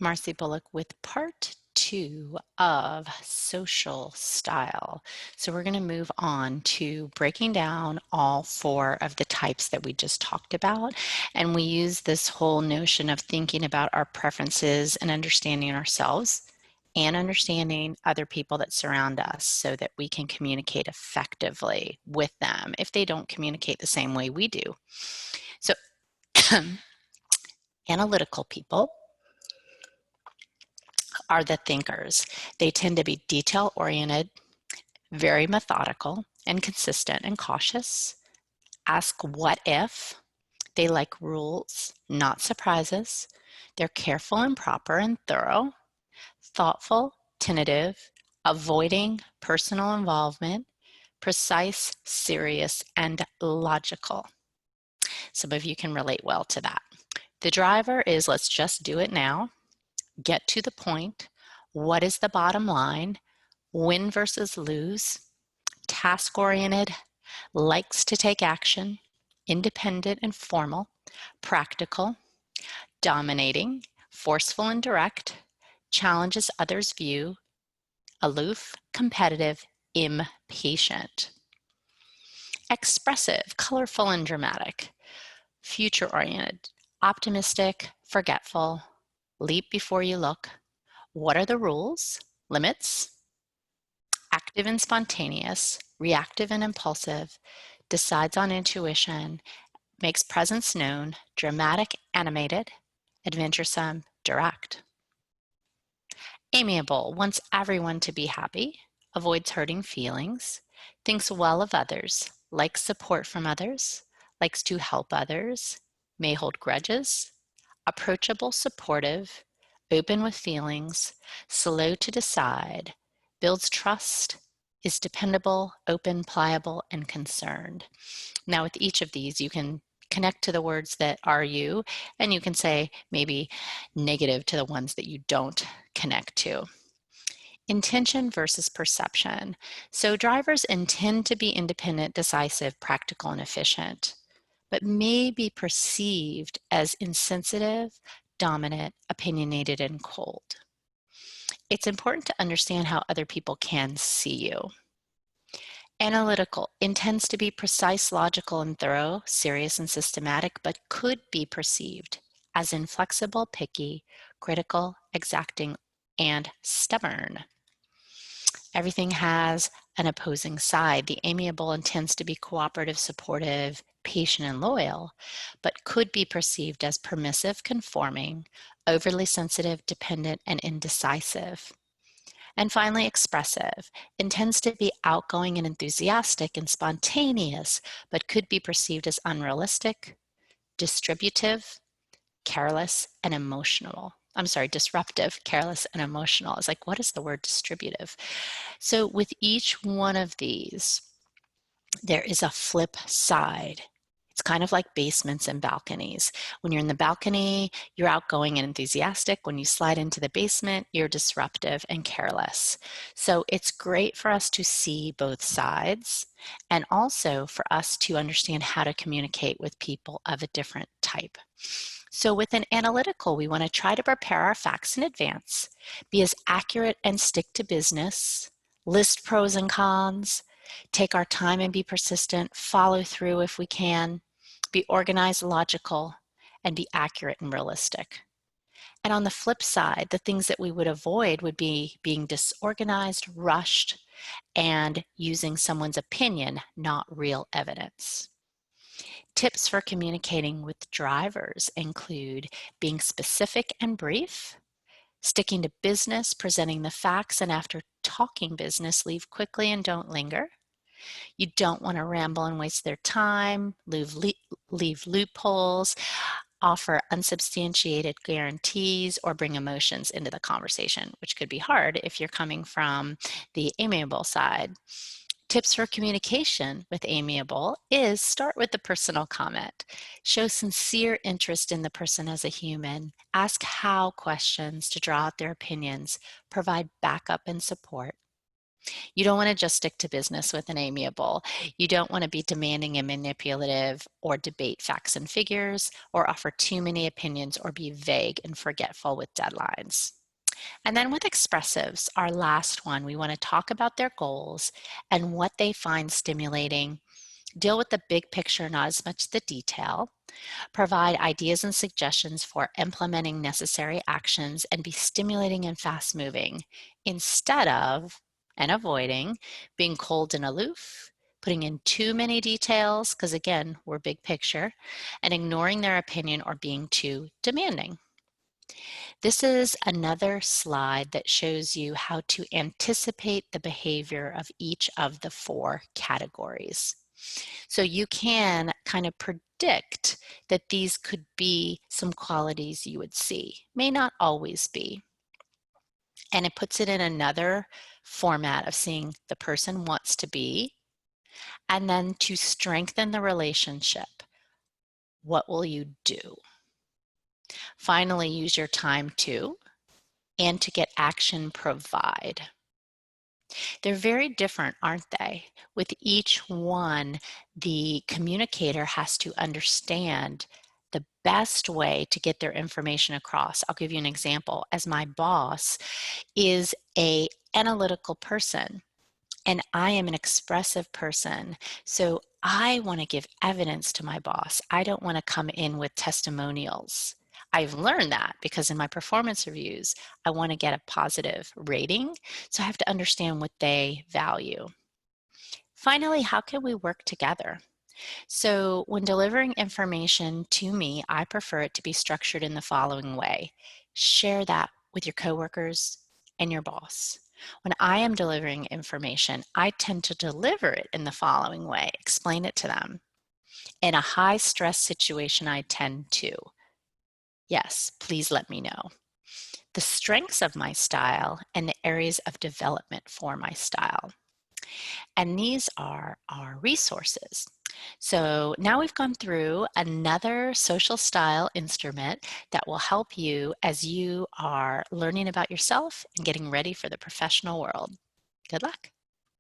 Marcy Bullock with part 2 of social style. So we're going to move on to breaking down all 4 of the types that we just talked about. And we use this whole notion of thinking about our preferences and understanding ourselves and understanding other people that surround us so that we can communicate effectively with them if they don't communicate the same way we do. So analytical people are the thinkers. They tend to be detail-oriented, very methodical and consistent and cautious. Ask what if. They like rules, not surprises. They're careful and proper and thorough, thoughtful, tentative, avoiding personal involvement, precise, serious, and logical. Some of you can relate well to that. The driver is let's just do it now, get to the point, what is the bottom line, win versus lose, task-oriented, likes to take action, independent and formal, practical, dominating, forceful and direct, challenges others' view, aloof, competitive, impatient. Expressive, colorful and dramatic, future-oriented, optimistic, forgetful, leap before you look, what are the rules, limits, active and spontaneous, reactive and impulsive, decides on intuition, makes presence known, dramatic, animated, adventuresome, direct. Amiable, wants everyone to be happy, avoids hurting feelings, thinks well of others, likes support from others, likes to help others, may hold grudges, approachable, supportive, open with feelings, slow to decide, builds trust, is dependable, open, pliable, and concerned. Now with each of these, you can connect to the words that are you, and you can say maybe negative to the ones that you don't connect to. Intention versus perception. So drivers intend to be independent, decisive, practical, and efficient, but may be perceived as insensitive, dominant, opinionated, and cold. It's important to understand how other people can see you. Analytical intends to be precise, logical, and thorough, serious and systematic, but could be perceived as inflexible, picky, critical, exacting, and stubborn. Everything has an opposing side. The amiable intends to be cooperative, supportive, patient, and loyal, but could be perceived as permissive, conforming, overly sensitive, dependent, and indecisive. And finally, expressive intends to be outgoing and enthusiastic and spontaneous, but could be perceived as unrealistic, distributive, careless, and emotional. I'm sorry, disruptive, careless, and emotional. It's like, what is the word distributive? So with each one of these, there is a flip side. It's kind of like basements and balconies. When you're in the balcony, you're outgoing and enthusiastic. When you slide into the basement, you're disruptive and careless. So it's great for us to see both sides and also for us to understand how to communicate with people of a different type. So with an analytical, we want to try to prepare our facts in advance, be as accurate and stick to business, list pros and cons, take our time and be persistent, follow through if we can, be organized, logical, and be accurate and realistic. And on the flip side, the things that we would avoid would be being disorganized, rushed, and using someone's opinion, not real evidence. Tips for communicating with drivers include being specific and brief, sticking to business, presenting the facts, and after talking business, leave quickly and don't linger. You don't want to ramble and waste their time, leave loopholes, offer unsubstantiated guarantees, or bring emotions into the conversation, which could be hard if you're coming from the amiable side. Tips for communication with amiable is start with the personal comment. Show sincere interest in the person as a human. Ask how questions to draw out their opinions. Provide backup and support. You don't want to just stick to business with an amiable. You don't want to be demanding and manipulative or debate facts and figures or offer too many opinions or be vague and forgetful with deadlines. And then with expressives, our last one, we want to talk about their goals and what they find stimulating, deal with the big picture, not as much the detail, provide ideas and suggestions for implementing necessary actions, and be stimulating and fast moving instead of and avoiding being cold and aloof, putting in too many details, because again, we're big picture, and ignoring their opinion or being too demanding. This is another slide that shows you how to anticipate the behavior of each of the 4 categories. So you can kind of predict that these could be some qualities you would see. May not always be. And it puts it in another format of seeing the person wants to be, and then to strengthen the relationship, what will you do? Finally, use your time to, and to get action, provide. They're very different, aren't they? With each one, the communicator has to understand the best way to get their information across. I'll give you an example. As my boss is a analytical person, and I am an expressive person. So I want to give evidence to my boss. I don't want to come in with testimonials. I've learned that because in my performance reviews, I want to get a positive rating. So I have to understand what they value. Finally, how can we work together? So when delivering information to me, I prefer it to be structured in the following way. Share that with your coworkers and your boss. When I am delivering information, I tend to deliver it in the following way. Explain it to them. In a high stress situation, I tend to, yes, please let me know the strengths of my style and the areas of development for my style. And these are our resources. So now we've gone through another social style instrument that will help you as you are learning about yourself and getting ready for the professional world. Good luck.